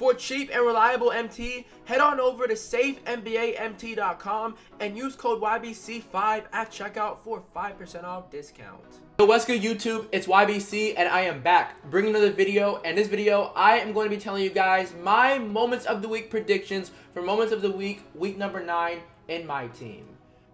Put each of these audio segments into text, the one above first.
For cheap and reliable MT, head on over to safenbamt.com and use code YBC5 at checkout for 5% off discount. So what's good YouTube, it's YBC and I am back bringing another video. And this video I am going to be telling you guys my moments of the week predictions for moments of the week, week number 9 in my team.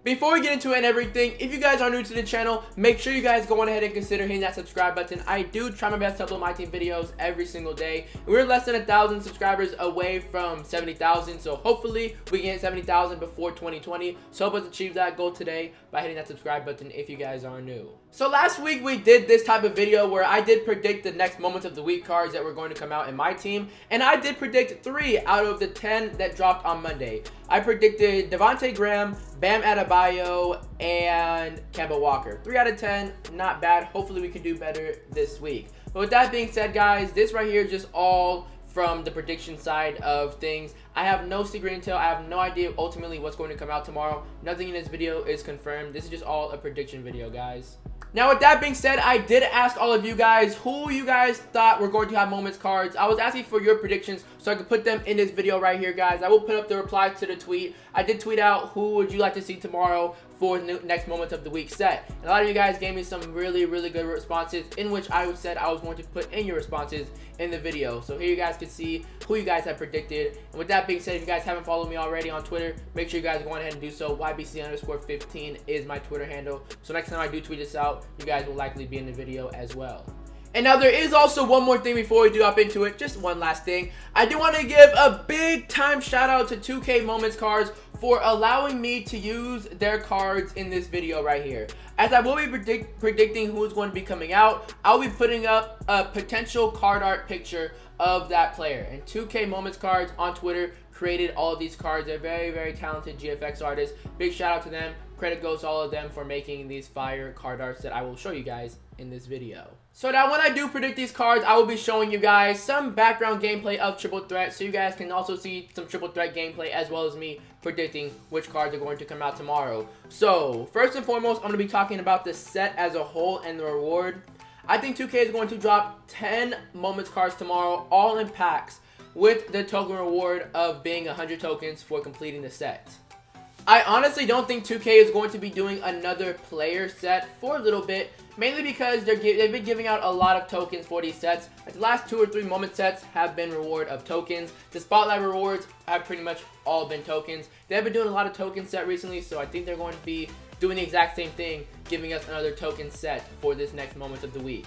Before we get into it and everything, if you guys are new to the channel, make sure you guys go on ahead and consider hitting that subscribe button. I do try my best to upload my team videos every single day. We're less than 1,000 subscribers away from 70,000, so hopefully we can hit 70,000 before 2020. So help us achieve that goal today by hitting that subscribe button if you guys are new. So last week we did this type of video where I did predict the next moments of the week cards that were going to come out in my team, and I did predict 3 out of the 10 that dropped on Monday. I predicted Devontae Graham, Bam Adebayo, and Kemba Walker. 3 out of 10, not bad. Hopefully we can do better this week. But with that being said, guys, this right here is just all from the prediction side of things. I have no secret intel. I have no idea ultimately what's going to come out tomorrow. Nothing in this video is confirmed. This is just all a prediction video, guys. Now, with that being said, I did ask all of you guys who you guys thought were going to have moments cards. I was asking for your predictions so I could put them in this video right here, guys. I will put up the replies to the tweet. I did tweet out who would you like to see tomorrow for the next moments of the week set. And a lot of you guys gave me some really good responses in which I said I was going to put in your responses in the video. So here you guys can see who you guys have predicted. And with that being said, if you guys haven't followed me already on Twitter, make sure you guys go on ahead and do so. YBC_15 is my Twitter handle. So next time I do tweet this out, you guys will likely be in the video as well. And now there is also one more thing before we do hop into it. Just one last thing. I do want to give a big time shout out to 2K Moments Cards for allowing me to use their cards in this video right here. As I will be predicting who is going to be coming out, I'll be putting up a potential card art picture of that player. And 2K Moments Cards on Twitter created all of these cards. They're very talented GFX artists. Big shout out to them. Credit goes to all of them for making these fire card arts that I will show you guys in this video. So now when I do predict these cards, I will be showing you guys some background gameplay of Triple Threat, so you guys can also see some Triple Threat gameplay as well as me predicting which cards are going to come out tomorrow. So first and foremost, I'm going to be talking about the set as a whole and the reward. I think 2K is going to drop 10 moments cards tomorrow, all in packs, with the token reward of being 100 tokens for completing the set. I honestly don't think 2K is going to be doing another player set for a little bit, mainly because they've been giving out a lot of tokens for these sets. Like the last 2 or 3 moment sets have been reward of tokens. The spotlight rewards have pretty much all been tokens. They've been doing a lot of token set recently, so I think they're going to be doing the exact same thing, giving us another token set for this next moment of the week.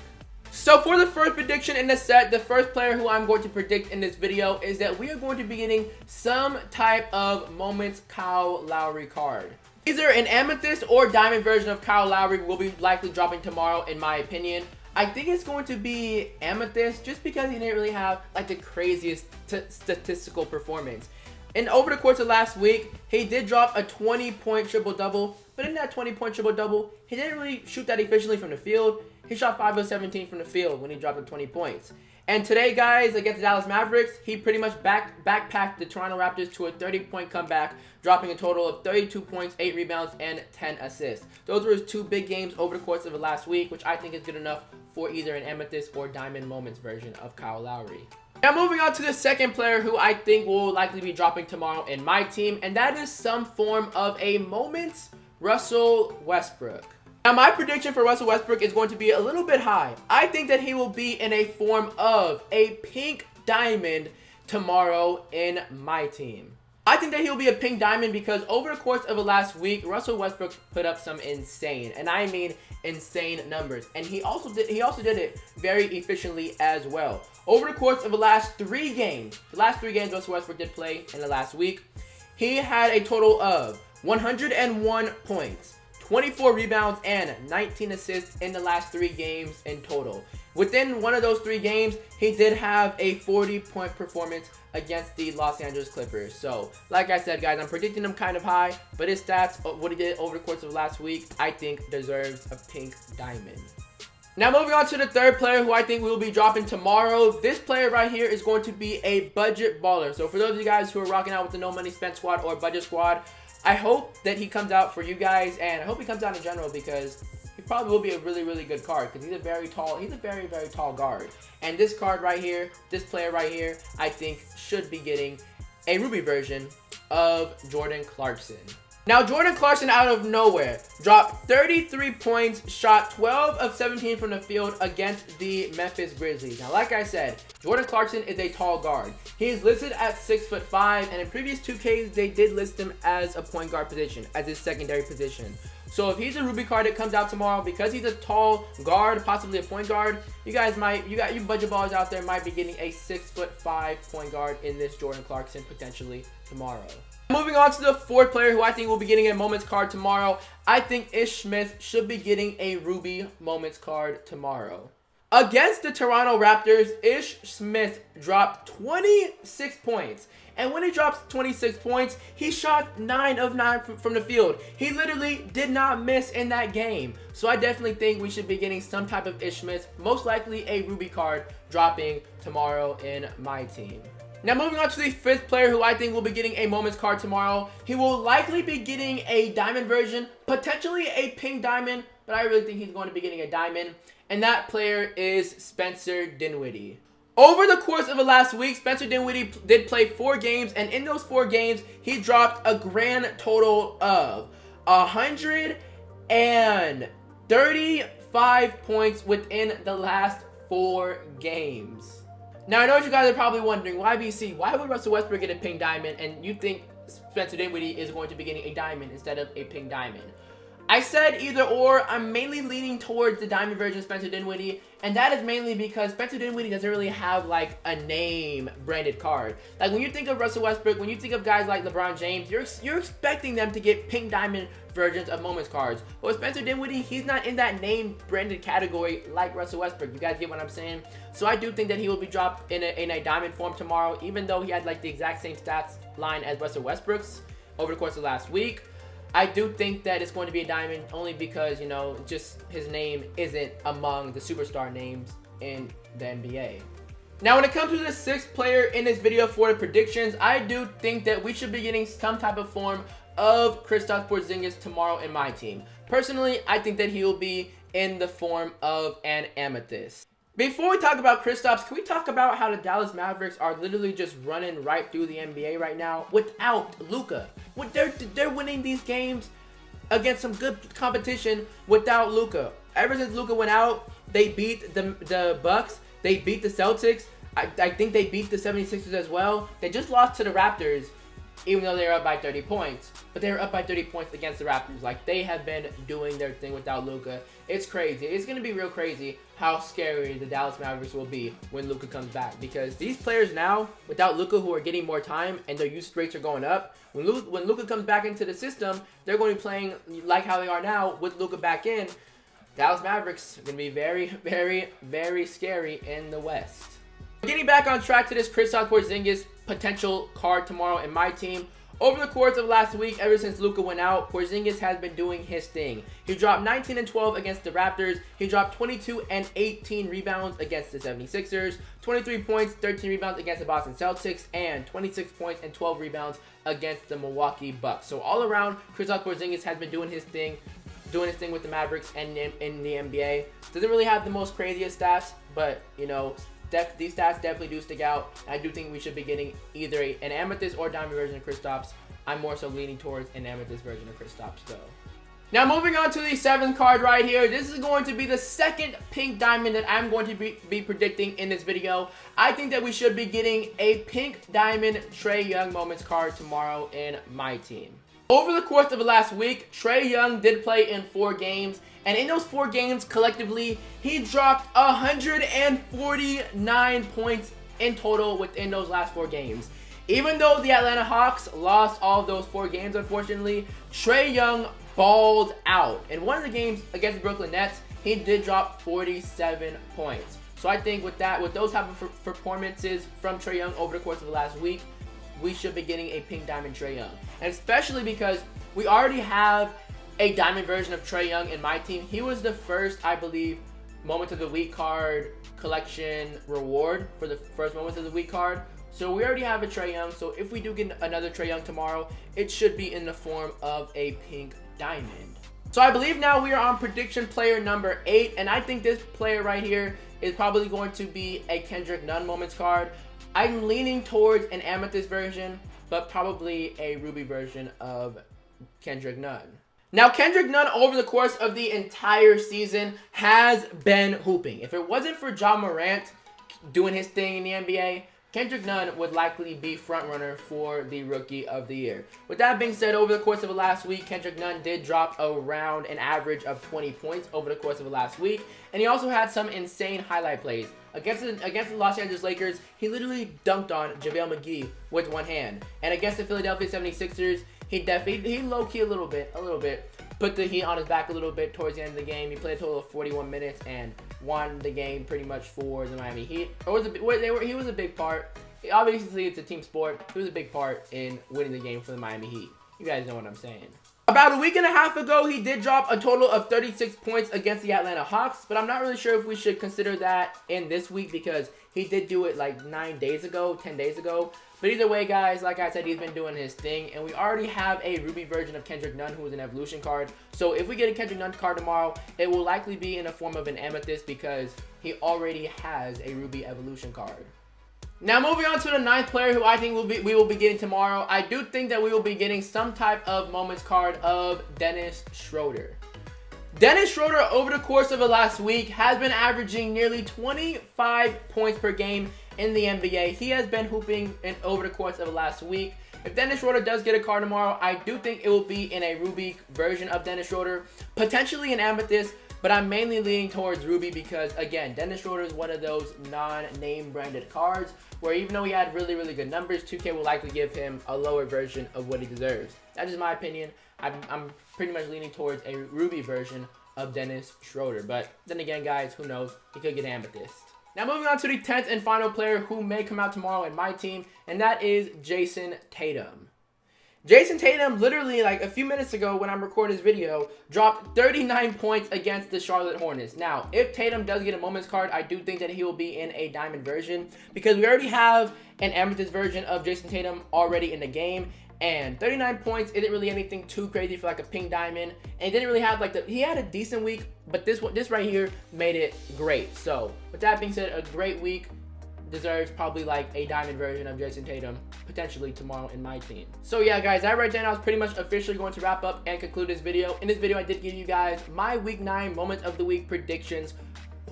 So for the first prediction in the set, the first player who I'm going to predict in this video is that we are going to be getting some type of Moments Kyle Lowry card. Either an Amethyst or Diamond version of Kyle Lowry will be likely dropping tomorrow, in my opinion. I think it's going to be Amethyst just because he didn't really have like the craziest statistical performance. And over the course of last week, he did drop a 20-point triple-double, but in that 20-point triple-double, he didn't really shoot that efficiently from the field. He shot 5 of 17 from the field when he dropped the 20 points. And today, guys, against the Dallas Mavericks, he pretty much backpacked the Toronto Raptors to a 30-point comeback, dropping a total of 32 points, 8 rebounds, and 10 assists. Those were his 2 big games over the course of the last week, which I think is good enough for either an Amethyst or Diamond Moments version of Kyle Lowry. Now moving on to the second player who I think will likely be dropping tomorrow in my team, and that is some form of a Moments Russel Westbrook. Now my prediction for Russell Westbrook is going to be a little bit high. I think that he will be in a form of a pink diamond tomorrow in my team. I think that he'll be a pink diamond because over the course of the last week, Russell Westbrook put up some insane, and I mean insane numbers. And he also did it very efficiently as well. Over the course of the last 3 games, Russell Westbrook did play in the last week, he had a total of 101 points, 24 rebounds, and 19 assists in the last 3 games in total. Within one of those 3 games, he did have a 40-point performance against the Los Angeles Clippers. So, like I said, guys, I'm predicting him kind of high, but his stats, what he did over the course of last week, I think deserves a pink diamond. Now moving on to the third player who I think will be dropping tomorrow. This player right here is going to be a budget baller. So for those of you guys who are rocking out with the No Money Spent squad or budget squad, I hope that he comes out for you guys, and I hope he comes out in general because probably will be a really, really good card because he's a very, very tall guard. And this card right here, this player right here, I think should be getting a Ruby version of Jordan Clarkson. Now, Jordan Clarkson out of nowhere dropped 33 points, shot 12 of 17 from the field against the Memphis Grizzlies. Now, like I said, Jordan Clarkson is a tall guard. He is listed at 6'5", and in previous 2Ks, they did list him as a point guard position, as his secondary position. So if he's a Ruby card that comes out tomorrow, because he's a tall guard, possibly a point guard, you guys might, you budget ballers out there might be getting a 6'5" point guard in this Jordan Clarkson potentially tomorrow. Moving on to the fourth player who I think will be getting a Moments card tomorrow, I think Ish Smith should be getting a Ruby Moments card tomorrow. Against the Toronto Raptors, Ish Smith dropped 26 points. And when he drops 26 points, he shot 9 of 9 from the field. He literally did not miss in that game. So I definitely think we should be getting some type of Ish Smith, most likely a Ruby card, dropping tomorrow in my team. Now moving on to the fifth player who I think will be getting a Moments card tomorrow. He will likely be getting a diamond version, potentially a pink diamond, but I really think he's going to be getting a diamond. And that player is Spencer Dinwiddie. Over the course of the last week, Spencer Dinwiddie did play 4 games, and in those 4 games, he dropped a grand total of 135 points within the last 4 games. Now, I know what you guys are probably wondering, YBC, why would Russell Westbrook get a pink diamond, and you think Spencer Dinwiddie is going to be getting a diamond instead of a pink diamond? I said either or. I'm mainly leaning towards the diamond version of Spencer Dinwiddie, and that is mainly because Spencer Dinwiddie doesn't really have like a name branded card. Like when you think of Russell Westbrook, when you think of guys like LeBron James, you're expecting them to get pink diamond versions of Moments cards. But with Spencer Dinwiddie, he's not in that name branded category like Russell Westbrook. You guys get what I'm saying? So I do think that he will be dropped in a diamond form tomorrow, even though he had like the exact same stats line as Russell Westbrook's over the course of last week. I do think that it's going to be a diamond only because, you know, just his name isn't among the superstar names in the NBA. Now, when it comes to the 6th player in this video for the predictions, I do think that we should be getting some type of form of Christophe Porzingis tomorrow in my team. Personally, I think that he will be in the form of an amethyst. Before we talk about Christophe, can we talk about how the Dallas Mavericks are literally just running right through the NBA right now without Luka? They're winning these games against some good competition without Luka. Ever since Luka went out, they beat the Bucks, they beat the Celtics. I think they beat the 76ers as well. They just lost to the Raptors, even though they were up by 30 points. But they were up by 30 points against the Raptors. Like, they have been doing their thing without Luka. It's crazy. It's going to be real crazy how scary the Dallas Mavericks will be when Luka comes back. Because these players now, without Luka, who are getting more time and their usage rates are going up, when Luka comes back into the system, they're going to be playing like how they are now with Luka back in. Dallas Mavericks are going to be very, very, very scary in the West. Getting back on track to this Christophe Porzingis potential card tomorrow in my team. Over the course of last week, ever since Luka went out, Porzingis has been doing his thing. He dropped 19 and 12 against the Raptors. He dropped 22 and 18 rebounds against the 76ers, 23 points, 13 rebounds against the Boston Celtics, and 26 points and 12 rebounds against the Milwaukee Bucks. So all around, Christophe Porzingis has been doing his thing with the Mavericks and in the NBA. Doesn't really have the most craziest stats, but you know, these stats definitely do stick out. I do think we should be getting either an amethyst or diamond version of Christophe's. I'm more so leaning towards an amethyst version of Christophe's though. Now moving on to the 7th card right here. This is going to be the 2nd pink diamond that I'm going to be predicting in this video. I think that we should be getting a pink diamond Trae Young Moments card tomorrow in my team. Over the course of the last week, Trae Young did play in 4 games. And in those 4 games, collectively, he dropped 149 points in total within those last 4 games. Even though the Atlanta Hawks lost all of those 4 games, unfortunately, Trae Young balled out. In one of the games against the Brooklyn Nets, he did drop 47 points. So I think with those type of performances from Trae Young over the course of the last week, we should be getting a pink diamond Trae Young. And especially because we already have a diamond version of Trae Young in my team. He was the first, I believe, Moment of the Week card collection reward for the first Moment of the Week card. So we already have a Trae Young. So if we do get another Trae Young tomorrow, it should be in the form of a pink diamond. So I believe now we are on prediction player number 8, and I think this player right here is probably going to be a Kendrick Nunn moments card. I'm leaning towards an Amethyst version, but probably a Ruby version of Kendrick Nunn. Now, Kendrick Nunn over the course of the entire season has been hooping. If it wasn't for Ja Morant doing his thing in the NBA, Kendrick Nunn would likely be frontrunner for the Rookie of the Year. With that being said, over the course of the last week, Kendrick Nunn did drop around an average of 20 points over the course of the last week. And he also had some insane highlight plays. Against the Los Angeles Lakers, he literally dunked on JaVale McGee with one hand. And against the Philadelphia 76ers, he low-key a little bit, put the heat on his back a little bit towards the end of the game. He played a total of 41 minutes and won the game pretty much for the Miami Heat. He was a big part. Obviously, it's a team sport. He was a big part in winning the game for the Miami Heat. You guys know what I'm saying. About a week and a half ago, he did drop a total of 36 points against the Atlanta Hawks, but I'm not really sure if we should consider that in this week because he did do it like 10 days ago. But either way, guys, like I said, he's been doing his thing, and we already have a Ruby version of Kendrick Nunn, who is an evolution card. So if we get a Kendrick Nunn card tomorrow, it will likely be in the form of an Amethyst because he already has a Ruby evolution card. Now moving on to the 9th player who I think we will be getting tomorrow. I do think that we will be getting some type of moments card of Dennis Schroeder. Dennis Schroeder over the course of the last week has been averaging nearly 25 points per game in the NBA. He has been hooping over the course of the last week. If Dennis Schroeder does get a card tomorrow, I do think it will be in a Ruby version of Dennis Schroeder, potentially an Amethyst, but I'm mainly leaning towards Ruby because, again, Dennis Schroeder is one of those non-name branded cards where even though he had really, really good numbers, 2K will likely give him a lower version of what he deserves. That's just my opinion. I'm pretty much leaning towards a Ruby version of Dennis Schroeder. But then again, guys, who knows? He could get Amethyst. Now moving on to the 10th and final player who may come out tomorrow in my team, and that is Jason Tatum. Jason Tatum, literally like a few minutes ago when I'm recording this video, dropped 39 points against the Charlotte Hornets. Now, if Tatum does get a moments card, I do think that he will be in a diamond version because we already have an Amethyst version of Jason Tatum already in the game. And 39 points isn't really anything too crazy for like a pink diamond. And he didn't really have like he had a decent week, but this right here made it great. So with that being said, a great week. Deserves probably like a diamond version of Jason Tatum potentially tomorrow in my team. So yeah, guys, that right there now is pretty much officially going to wrap up and conclude this video. In this video, I did give you guys my week 9 moment of the week predictions,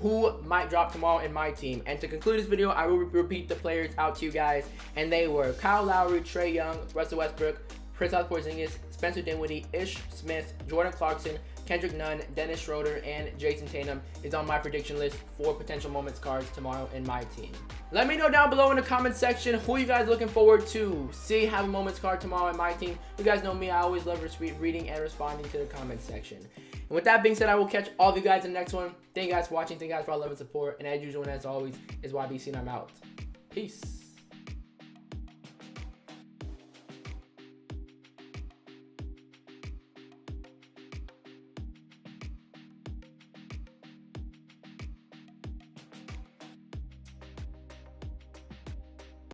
who might drop tomorrow in my team. And to conclude this video, I will repeat the players out to you guys, and they were Kyle Lowry, Trae Young, Russel Westbrook, Christophe Porzingis, Spencer Dinwiddie, Ish Smith, Jordan Clarkson, Kendrick Nunn, Dennis Schroeder, and Jason Tatum is on my prediction list for potential moments cards tomorrow in my team. Let me know down below in the comment section who you guys looking forward to see have a moments card tomorrow in my team. You guys know me, I always love reading and responding to the comment section. And with that being said, I will catch all of you guys in the next one. Thank you guys for watching. Thank you guys for all love and support. And as usual and as always, is YBC and I'm out. Peace.